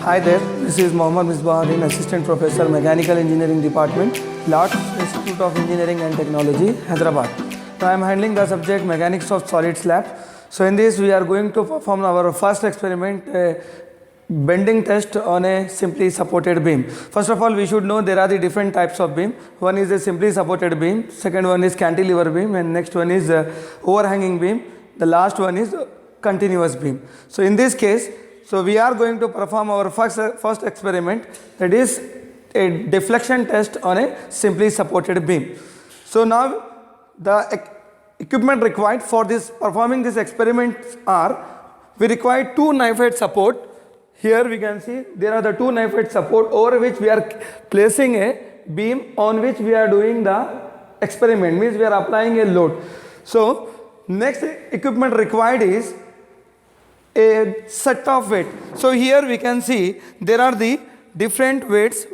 Hi there, this is Mohammad Misbahuddin, Assistant Professor, Mechanical Engineering Department, LAT, Institute of Engineering and Technology, Hyderabad. Now I am handling the subject Mechanics of Solids Lab. So in this we are going to perform our first experiment, bending test on a simply supported beam. First of all, we should know there are the different types of beam. One is a simply supported beam, second one is cantilever beam, and next one is overhanging beam. The last one is continuous beam. So in this case, so we are going to perform our first experiment, that is a deflection test on a simply supported beam. So now the equipment required for this performing this experiment are, we require two knife head support. Here we can see there are the two knife head support over which we are placing a beam on which we are doing the experiment, means we are applying a load. So next equipment required is a set of weight. So here we can see there are the different weights.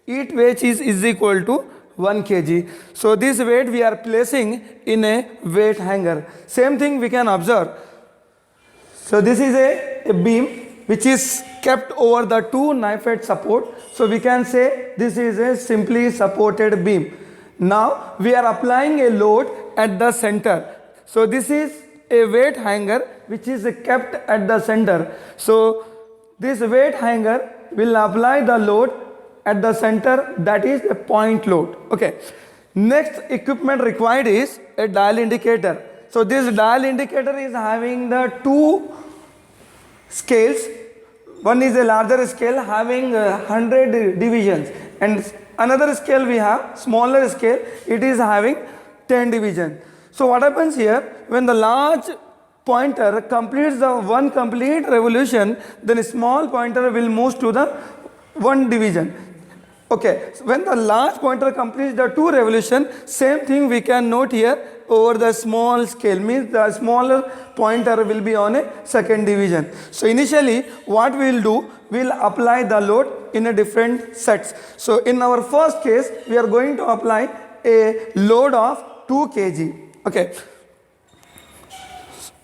Each weight is equal to 1 kg. So this weight we are placing in a weight hanger. Same thing we can observe. So this is a beam which is kept over the two knife head support. So we can say this is a simply supported beam. Now we are applying a load at the center. So this is a weight hanger which is kept at the center. So this weight hanger will apply the load at the center, that is a point load. Okay. Next equipment required is a dial indicator. So this dial indicator is having the two scales. One is a larger scale having 100 divisions, and another scale we have smaller scale, it is having 10 divisions. So what happens here, when the large pointer completes the one complete revolution, then a small pointer will move to the one division. Okay, so when the large pointer completes the two revolution, same thing we can note here over the small scale, means the smaller pointer will be on a second division. So initially what we will do, we will apply the load in a different sets. So in our first case, we are going to apply a load of 2 kg. Okay.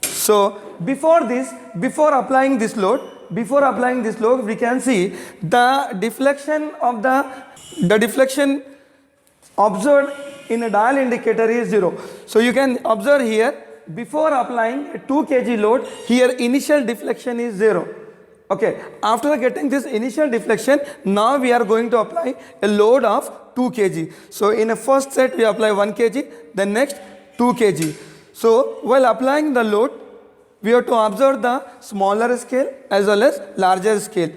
So before applying this load, we can see the deflection of the deflection observed in a dial indicator is 0. So you can observe here, before applying a 2 kg load, here initial deflection is 0. Okay, after getting this initial deflection, now we are going to apply a load of 2 kg. So in a first set we apply 1 kg, then next 2 kg. So while applying the load, we have to observe the smaller scale as well as larger scale.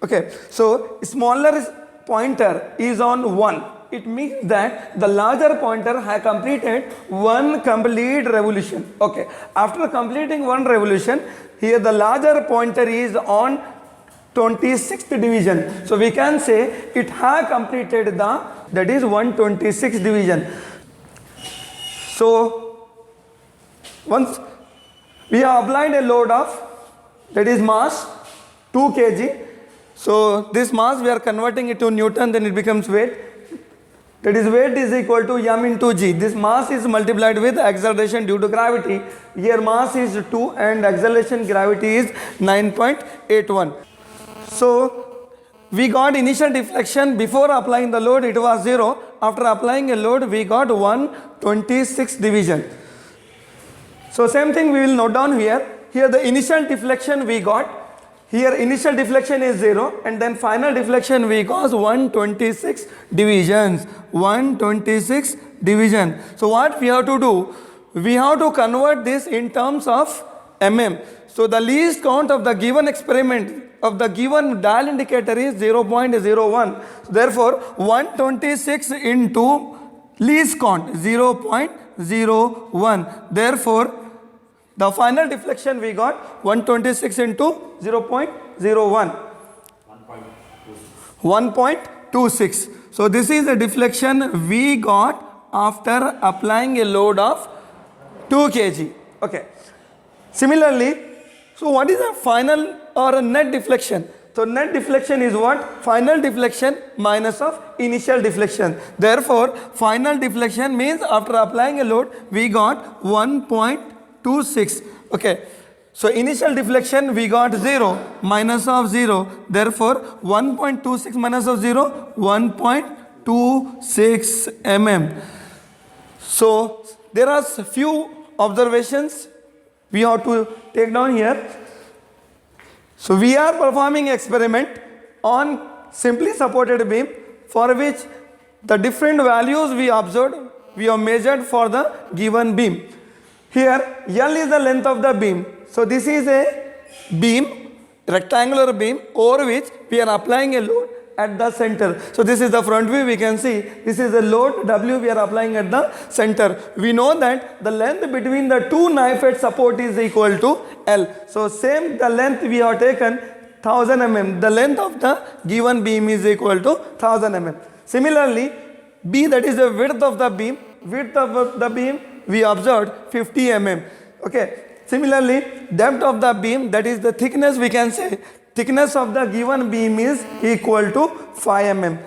Okay, so smaller pointer is on 1. It means that the larger pointer has completed one complete revolution. Okay, after completing one revolution, here the larger pointer is on 26th division. So we can say it has completed that is 126th division. So once we have applied a load of, that is mass 2 kg. So this mass we are converting it to Newton, then it becomes weight. That is weight is equal to m into g. This mass is multiplied with acceleration due to gravity. Here mass is 2 and acceleration gravity is 9.81. So we got initial deflection before applying the load, it was 0. After applying a load, we got 126 division. So same thing we will note down here. Here the initial deflection we got. Here initial deflection is 0 and then final deflection we got 126 divisions. 126 division. So what we have to do? We have to convert this in terms of mm. So the least count of the given experiment of the given dial indicator is 0.01. So therefore 126 into least count 0.01. Therefore the final deflection we got 126 into 0.01. 1.26. So this is the deflection we got after applying a load of 2 kg. Okay. Similarly, so what is the final or a net deflection? So net deflection is what? Final deflection minus of initial deflection. Therefore, final deflection means after applying a load, we got 1.26. Okay. So initial deflection we got 0, minus of 0, therefore 1.26 minus of 0, 1.26 mm. So there are few observations we have to take down here. So we are performing experiment on simply supported beam, for which the different values we observed, we have measured for the given beam. Here L is the length of the beam. So this is a beam, rectangular beam, over which we are applying a load at the center. So this is the front view, we can see this is the load W we are applying at the center. We know that the length between the two knife edge support is equal to L. So same the length we have taken 1000 mm. The length of the given beam is equal to 1000 mm. Similarly, B, that is the width of the beam. Width of the beam we observed 50 mm. Okay. Similarly, depth of the beam, that is the thickness, we can say thickness of the given beam is equal to 5 mm.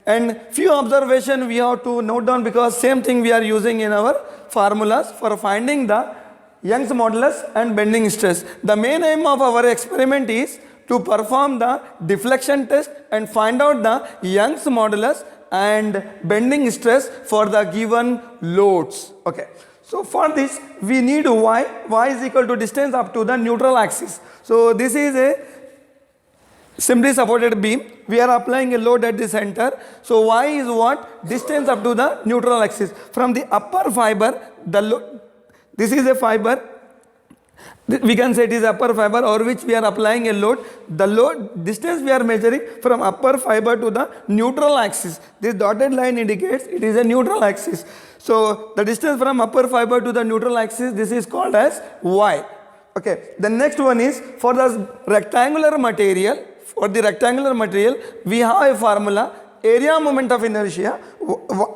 And few observations we have to note down, because same thing we are using in our formulas for finding the Young's modulus and bending stress. The main aim of our experiment is to perform the deflection test and find out the Young's modulus and bending stress for the given loads. Okay. So for this we need y is equal to distance up to the neutral axis. So this is a simply supported beam. We are applying a load at the center. So y is what? Distance up to the neutral axis. From the upper fiber, the load, this is a fiber, we can say it is upper fiber over which we are applying a load. The load distance we are measuring from upper fiber to the neutral axis. This dotted line indicates it is a neutral axis. So the distance from upper fiber to the neutral axis, this is called as y. Okay. The next one is for the rectangular material. For the rectangular material, we have a formula: area moment of inertia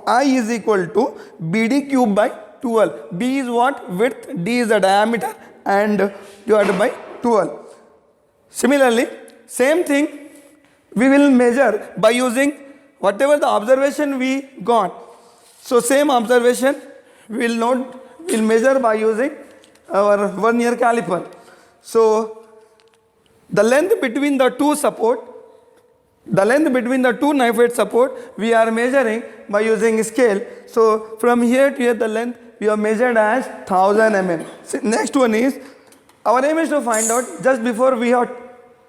I is equal to BD cube by 12. B is what? Width, D is the diameter, and divided by 12. Similarly, same thing we will measure by using whatever the observation we got. So same observation we will measure by using our vernier caliper. So the length between the two support, the length between the two knife edge support we are measuring by using scale. So from here to here the length we have measured as 1000 mm. So next one is, our aim is to find out, just before we have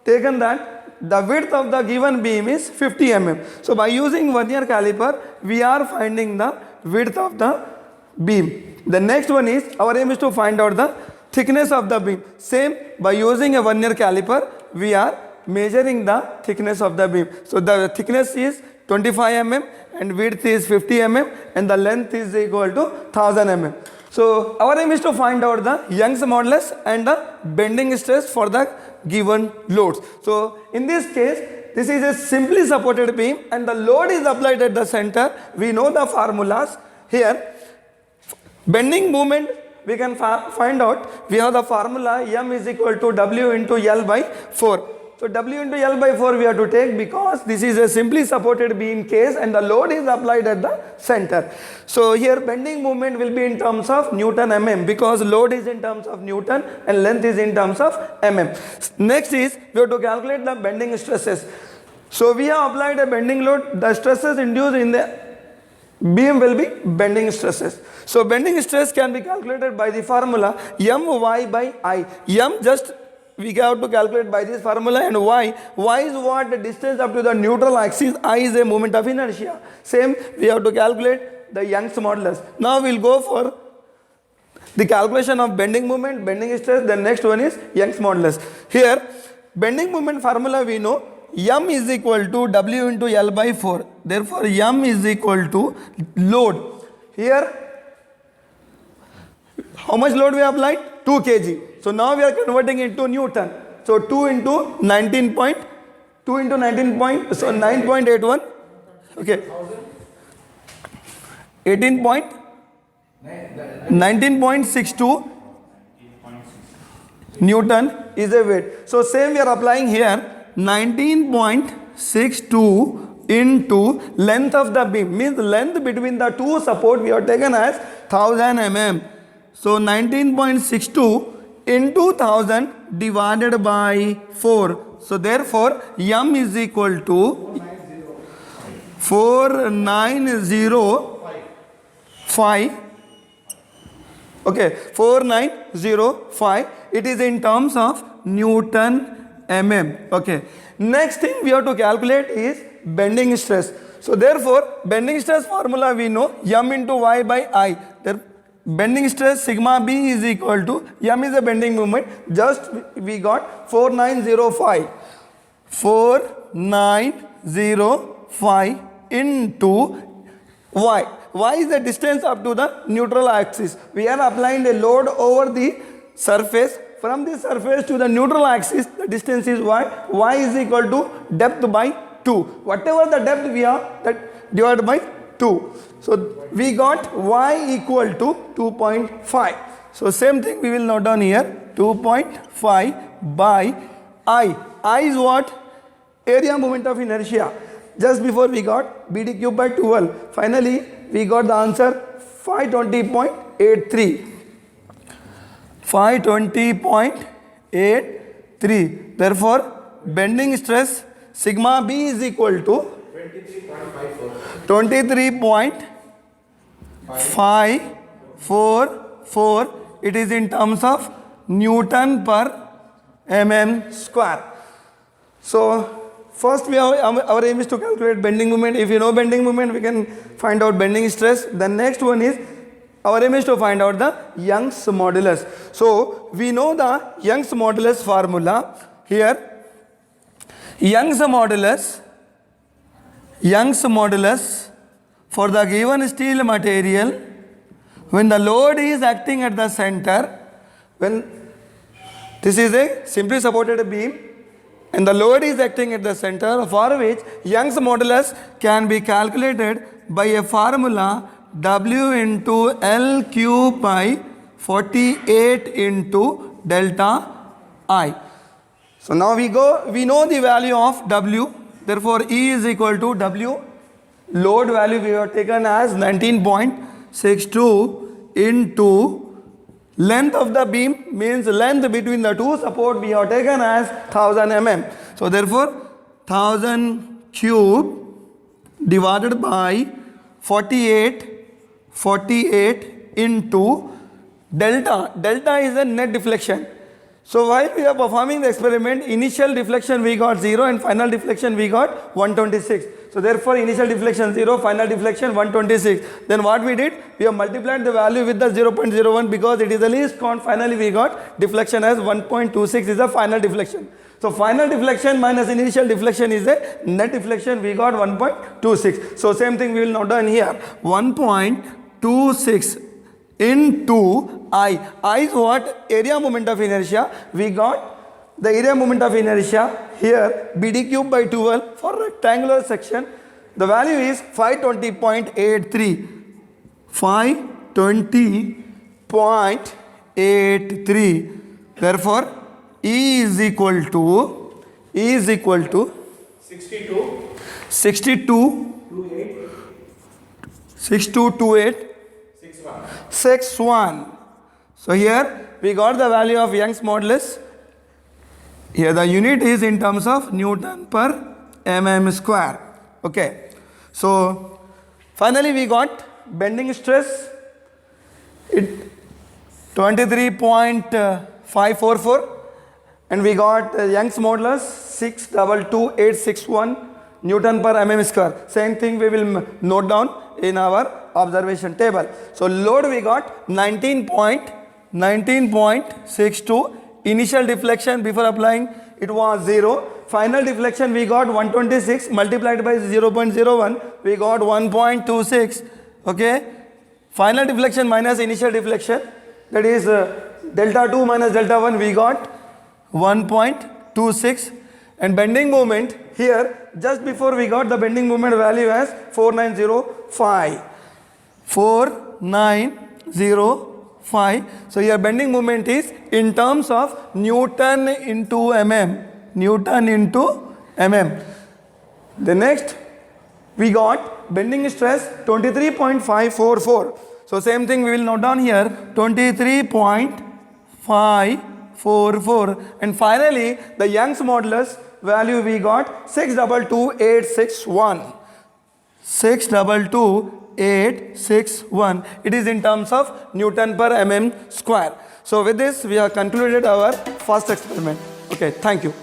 taken that the width of the given beam is 50 mm. So by using vernier caliper we are finding the width of the beam. The next one is, our aim is to find out the thickness of the beam. Same, by using a vernier caliper we are measuring the thickness of the beam. So the thickness is 25 mm and width is 50 mm and the length is equal to 1000 mm. So our aim is to find out the Young's modulus and the bending stress for the given loads. So in this case, this is a simply supported beam and the load is applied at the center. We know the formulas here. Bending moment we can find out. We have the formula M is equal to W into L by 4. So W into L by 4 we have to take, because this is a simply supported beam case and the load is applied at the center. So here bending moment will be in terms of Newton mm, because load is in terms of Newton and length is in terms of mm. Next is, we have to calculate the bending stresses. So we have applied a bending load. The stresses induced in the beam will be bending stresses. So bending stress can be calculated by the formula My by I. M just we have to calculate by this formula, and y is what? The distance up to the neutral axis. I is a moment of inertia. Same, we have to calculate the Young's modulus. Now we will go for the calculation of bending moment, bending stress. The next one is Young's modulus. Here bending moment formula we know, M is equal to W into L by 4. Therefore M is equal to load. Here how much load we applied? 2 kg. So now we are converting into Newton. So 2 into 9.81. Okay. 19.62 Newton is a weight. So same we are applying here, 19.62 into length of the beam, means length between the two support we have taken as 1000 mm. So 19.62 into 1000 divided by 4. So therefore m is equal to 4905. Okay, 4905. It is in terms of Newton mm. Okay. Next thing we have to calculate is bending stress. So therefore bending stress formula we know, m into y by I. Bending stress sigma b is equal to, m is a bending moment, just we got 4905. 4905 into y. Y is the distance up to the neutral axis. We are applying a load over the surface. From the surface to the neutral axis, the distance is y. Y is equal to depth by 2. Whatever the depth we have, that divided by 2. So we got y equal to 2.5. So same thing we will note down here, 2.5 by I. I is what? Area moment of inertia. Just before we got BD cube by 12. Finally we got the answer 520.83. 520.83. Therefore bending stress sigma b is equal to 23.544. It is in terms of Newton per mm square. So first we have, our aim is to calculate bending moment. If you know bending moment, we can find out bending stress. The next one is, our aim is to find out the Young's modulus. So we know the Young's modulus formula here. Young's modulus for the given steel material, when the load is acting at the center, when this is a simply supported beam and the load is acting at the center, for which Young's modulus can be calculated by a formula W into L cube by 48 into delta I. So now we know the value of W. Therefore E is equal to W. Load value we have taken as 19.62 into length of the beam, means length between the two support we have taken as 1000 mm. So therefore 1000 cube divided by 48 into delta. Delta is a net deflection. So while we are performing the experiment, initial deflection we got 0 and final deflection we got 126. So therefore initial deflection 0, final deflection 126. Then what we did? We have multiplied the value with the 0.01 because it is the least count. Finally we got deflection as 1.26 is the final deflection. So final deflection minus initial deflection is a net deflection. We got 1.26. So same thing we will note down here. 1.26 into I. I is what? Area moment of inertia. We got the area moment of inertia here, BD cube by 12 for rectangular section. The value is 520.83. 520.83. Therefore E is equal to 62 6228 61. So here we got the value of Young's modulus. Here the unit is in terms of Newton per mm square. Okay. So finally we got bending stress, it 23.544, and we got Young's modulus 622.861 Newton per mm square. Same thing we will note down in our observation table. So load we got 19.62. Initial deflection before applying it was 0. Final deflection we got 126 multiplied by 0.01. We got 1.26. Okay. Final deflection minus initial deflection, that is delta 2 minus delta 1, we got 1.26. And bending moment here, just before we got the bending moment value as 4905. 4905. So your bending moment is in terms of Newton into mm. Newton into mm. The next we got bending stress 23.544. So same thing we will note down here, 23.544 0.44, and finally the Young's modulus value we got 622,861. 622,861. It is in terms of Newton per mm square. So with this we have concluded our first experiment. Okay, thank you.